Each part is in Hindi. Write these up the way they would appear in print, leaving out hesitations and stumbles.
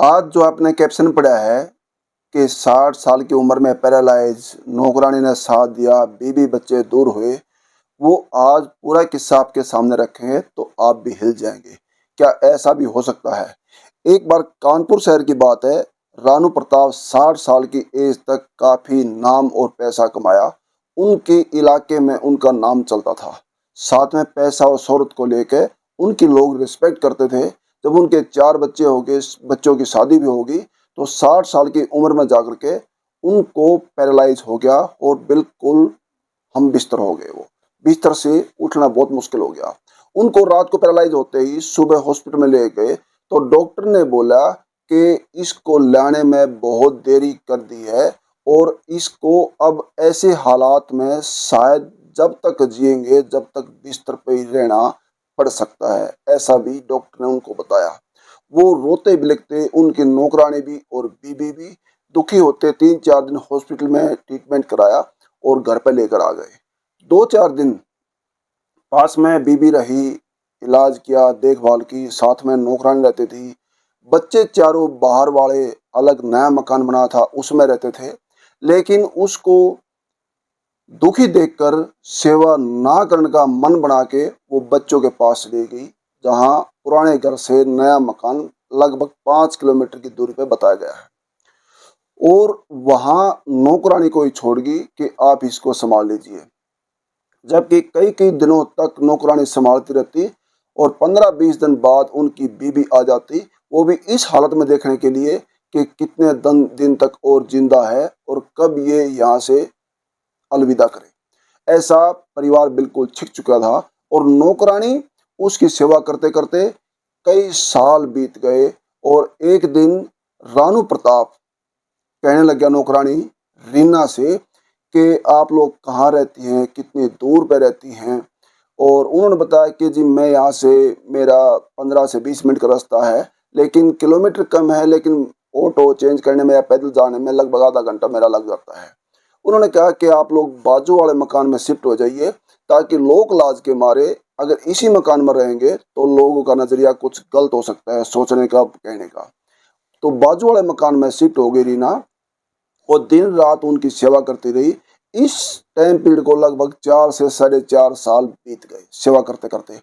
आज जो आपने कैप्शन पढ़ा है कि 60 साल की उम्र में पैरालाइज, नौकरानी ने साथ दिया, बीवी बच्चे दूर हुए, वो आज पूरा किस्सा आपके सामने रखेंगे तो आप भी हिल जाएंगे। क्या ऐसा भी हो सकता है? एक बार कानपुर शहर की बात है। रानू प्रताप 60 साल की एज तक काफी नाम और पैसा कमाया। उनके इलाके में उनका नाम चलता था। साथ में पैसा और शोहरत को लेकर उनकी लोग रिस्पेक्ट करते थे। जब उनके 4 बच्चे हो गए, बच्चों की शादी भी होगी, तो 60 साल की उम्र में जाकर के उनको पैरालाइज हो गया और बिल्कुल हम बिस्तर हो गए। वो बिस्तर से उठना बहुत मुश्किल हो गया। उनको रात को पैरालाइज होते ही सुबह हॉस्पिटल में ले गए तो डॉक्टर ने बोला कि इसको लाने में बहुत देरी कर दी है और इसको अब ऐसे हालात में शायद जब तक जिएंगे जब तक बिस्तर पे ही रहना पड़ सकता है। ऐसा भी डॉक्टर ने उनको बताया। वो रोते बिलखते, उनकी नौकरानी भी और बीबी भी दुखी होते 3-4 दिन हॉस्पिटल में ट्रीटमेंट कराया और घर पे लेकर आ गए। 2-4 दिन पास में बीबी रही, इलाज किया, देखभाल की, साथ में नौकरानी रहती थी। बच्चे चारों बाहर वाले अलग नया मकान बना था उसमें रहते थे। लेकिन उसको दुखी देखकर सेवा ना करने का मन बना के वो बच्चों के पास ले गई, जहां पुराने घर से नया मकान लगभग 5 किलोमीटर की दूरी पे बताया गया है। और वहां नौकरानी को ही छोड़ गई कि आप इसको संभाल लीजिए। जबकि कई कई दिनों तक नौकरानी संभालती रहती और 15-20 दिन बाद उनकी बीबी आ जाती, वो भी इस हालत में देखने के लिए कि कितने दिन तक और जिंदा है और कब ये यहाँ से अलविदा करे। ऐसा परिवार बिल्कुल छिक चुका था और नौकरानी उसकी सेवा करते करते कई साल बीत गए। और एक दिन रानू प्रताप कहने लग गया नौकरानी रीना से कि आप लोग कहाँ रहती हैं, कितनी दूर पे रहती हैं। और उन्होंने बताया कि जी मैं यहाँ से, मेरा 15 से 20 मिनट का रास्ता है, लेकिन किलोमीटर कम है, लेकिन ऑटो चेंज करने में या पैदल जाने में लगभग आधा घंटा मेरा लग जाता है। उन्होंने कहा कि आप लोग बाजू वाले मकान में शिफ्ट हो जाइए, ताकि लोग लाज के मारे अगर इसी मकान में रहेंगे तो लोगों का नजरिया कुछ गलत हो सकता है, सोचने का, कहने का। तो बाजू वाले मकान में शिफ्ट हो गई रीना और दिन रात उनकी सेवा करती रही। इस टाइम पीरियड को लगभग 4 से 4.5 साल बीत गए सेवा करते करते।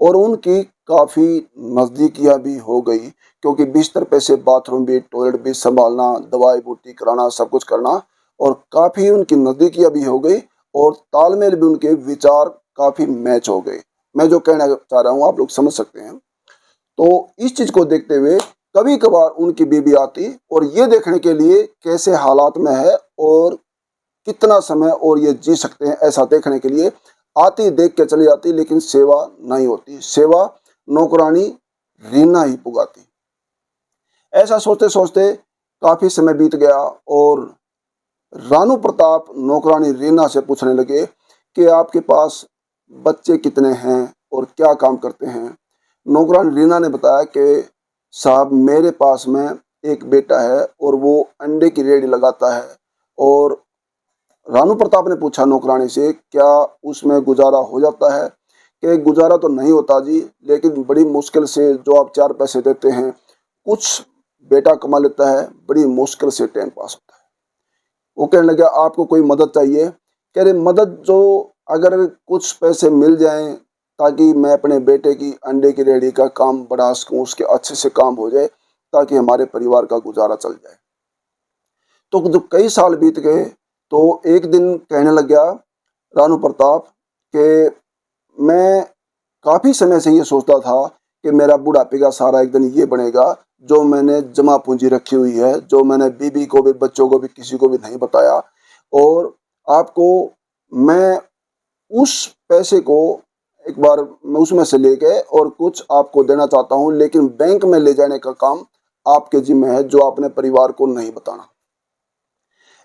और उनकी काफी नजदीकियां भी हो गई, क्योंकि बिस्तर पे से बाथरूम भी, टॉयलेट भी संभालना, दवाई बूटी कराना, सब कुछ करना। और काफी उनकी नजदीकियां भी हो गई और तालमेल भी, उनके विचार काफी मैच हो गए। मैं जो कहना चाह रहा हूँ आप लोग समझ सकते हैं। तो इस चीज को देखते हुए कभी कभार उनकी बीबी आती और ये देखने के लिए कैसे हालात में है और कितना समय और ये जी सकते हैं, ऐसा देखने के लिए आती, देख के चली जाती, लेकिन सेवा नहीं होती। सेवा नौकरानी रीना ही पुगाती। ऐसा सोचते सोचते काफी समय बीत गया और रानू प्रताप नौकरानी रीना से पूछने लगे कि आपके पास बच्चे कितने हैं और क्या काम करते हैं। नौकरानी रीना ने बताया कि साहब मेरे पास में एक बेटा है और वो अंडे की रेडी लगाता है। और रानू प्रताप ने पूछा नौकरानी से क्या उसमें गुजारा हो जाता है? कि गुजारा तो नहीं होता जी, लेकिन बड़ी मुश्किल से जो आप 4 पैसे देते हैं कुछ बेटा कमा लेता है, बड़ी मुश्किल से टाइम पास होता है। वो कहने लगा आपको कोई मदद चाहिए? कह रहे मदद जो, अगर कुछ पैसे मिल जाएं ताकि मैं अपने बेटे की अंडे की रेडी का काम बढ़ा सकूं, उसके अच्छे से काम हो जाए ताकि हमारे परिवार का गुजारा चल जाए। तो जब कई साल बीत गए तो एक दिन कहने लग गया रानू प्रताप कि मैं काफी समय से ये सोचता था कि मेरा बुढ़ापे का सहारा एक दिन ये बनेगा, जो मैंने जमा पूंजी रखी हुई है, जो मैंने बीबी को भी, बच्चों को भी, किसी को भी नहीं बताया। और आपको मैं उस पैसे को एक बार मैं उसमें से लेके और कुछ आपको देना चाहता हूँ, लेकिन बैंक में ले जाने का काम आपके जिम्मे है, जो आपने परिवार को नहीं बताना।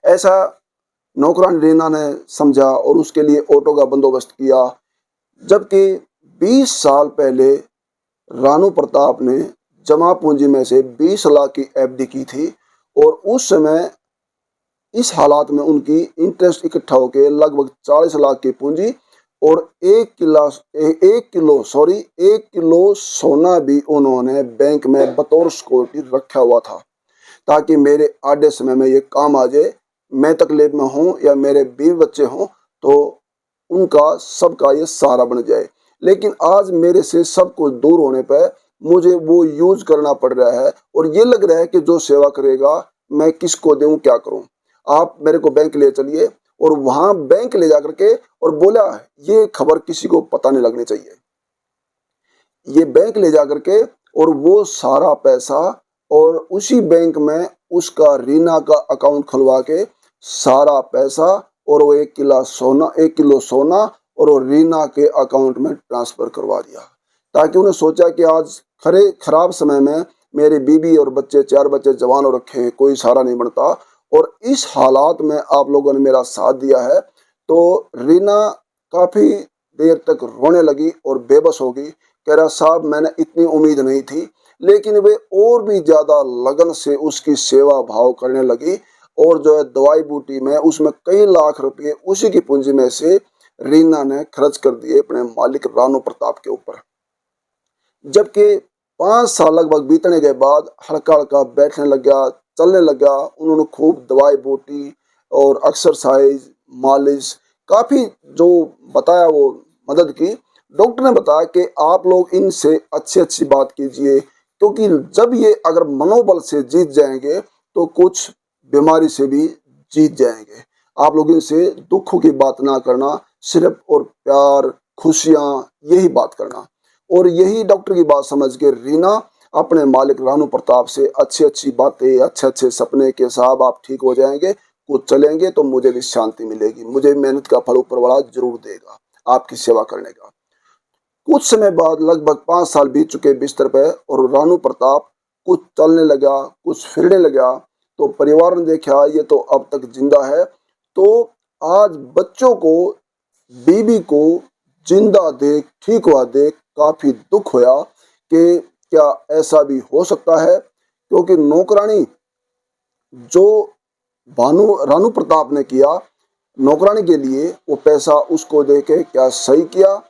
ऐसा नौकरानी रीना ने समझा और उसके लिए ऑटो का बंदोबस्त किया। जबकि 20 साल पहले रानू प्रताप ने जमा पूंजी में से 20 लाख की एफडी की थी और उस समय इस हालात में उनकी इंटरेस्ट इकट्ठा होकर लगभग 40 लाख की पूंजी और 1 किलो सोना भी उन्होंने बैंक में बतौर सिक्योरिटी रखा हुआ था, ताकि मेरे आधे समय में ये काम आ जाए। मैं तकलीफ में हूँ या मेरे बीवी बच्चे हों तो उनका सबका ये सहारा बन जाए। लेकिन आज मेरे से सब कुछ दूर होने पर मुझे वो यूज करना पड़ रहा है और ये लग रहा है कि जो सेवा करेगा मैं किसको दूं, क्या करूं। आप मेरे को बैंक ले चलिए और वहां बैंक ले जाकर के और बोला ये खबर किसी को पता नहीं लगनी चाहिए। ये बैंक ले जाकर के और वो सारा पैसा और उसी बैंक में उसका रीना का अकाउंट खुलवा के सारा पैसा और वो 1 किलो सोना और वो रीना के अकाउंट में ट्रांसफर करवा दिया, ताकि उन्हें सोचा कि आज खराब समय में मेरे बीवी और बच्चे 4 बच्चे जवान हो रखे हैं, कोई सहारा नहीं बनता। और इस हालात में आप लोगों ने मेरा साथ दिया है। तो रीना काफी देर तक रोने लगी और बेबस हो गई। कह रहा साहब मैंने इतनी उम्मीद नहीं थी। लेकिन वे और भी ज्यादा लगन से उसकी सेवा भाव करने लगी और जो है दवाई बूटी में उसमें कई लाख रुपए उसी की पूंजी में से रीना ने खर्च कर दिए अपने मालिक रानू प्रताप के ऊपर। जबकि 5 साल लगभग बीतने के बाद हल्का हल्का बैठने लगा, चलने लगा। उन्होंने खूब दवाई बूटी और एक्सरसाइज, मालिश काफी जो बताया वो मदद की। डॉक्टर ने बताया कि आप लोग इनसे अच्छी अच्छी बात कीजिए, क्योंकि जब ये अगर मनोबल से जीत जाएंगे तो कुछ बीमारी से भी जीत जाएंगे। आप लोग इनसे दुखों की बात ना करना, सिर्फ और प्यार, खुशियां, यही बात करना। और यही डॉक्टर की बात समझ के रीना अपने मालिक रानू प्रताप से अच्छी अच्छी बातें, अच्छे अच्छे सपने के साहब आप ठीक हो जाएंगे, कुछ चलेंगे तो मुझे भी शांति मिलेगी, मुझे मेहनत का फल ऊपर वाला जरूर देगा आपकी सेवा करने का। कुछ समय बाद लगभग 5 साल बीत चुके बिस्तर पे और रानू प्रताप कुछ चलने लगा, कुछ फिरने लगा। तो परिवार ने देखा ये तो अब तक जिंदा है। तो आज बच्चों को, बीबी को जिंदा देख, ठीक हुआ देख काफी दुख होया कि क्या ऐसा भी हो सकता है। क्योंकि नौकरानी जो रानू प्रताप ने किया नौकरानी के लिए, वो पैसा उसको दे के क्या सही किया।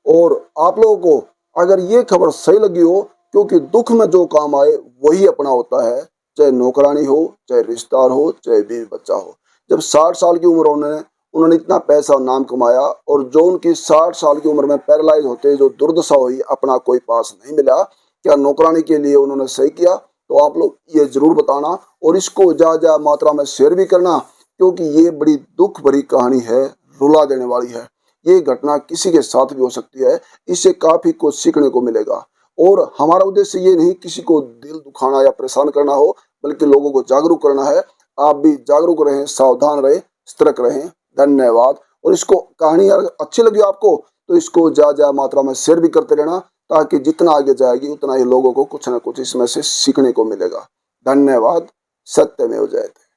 और आप लोगों को अगर ये खबर सही लगी हो, क्योंकि दुख में जो काम आए वही अपना होता है, चाहे नौकरानी हो, चाहे रिश्तेदार हो, चाहे बीवी बच्चा हो। जब 60 साल की उम्र उन्होंने इतना पैसा और नाम कमाया, और जो उनकी 60 साल की उम्र में पैरालाइज होते जो दुर्दशा हुई, अपना कोई पास नहीं मिला, क्या नौकरानी के लिए उन्होंने सही किया? तो आप लोग ये जरूर बताना और इसको ज्यादा मात्रा में शेयर भी करना, क्योंकि ये बड़ी दुख भरी कहानी है, रुला देने वाली है। ये घटना किसी के साथ भी हो सकती है, इससे काफी कुछ सीखने को मिलेगा। और हमारा उद्देश्य ये नहीं किसी को दिल दुखाना या परेशान करना हो, बल्कि लोगों को जागरूक करना है। आप भी जागरूक रहें, सावधान रहें, सतर्क रहें। धन्यवाद। और इसको कहानी अगर अच्छी लगी आपको तो इसको ज्यादा मात्रा में शेयर भी करते रहना, ताकि जितना आगे जाएगी उतना ही लोगों को कुछ ना कुछ इसमें से सीखने को मिलेगा। धन्यवाद। सत्यमेव जयते।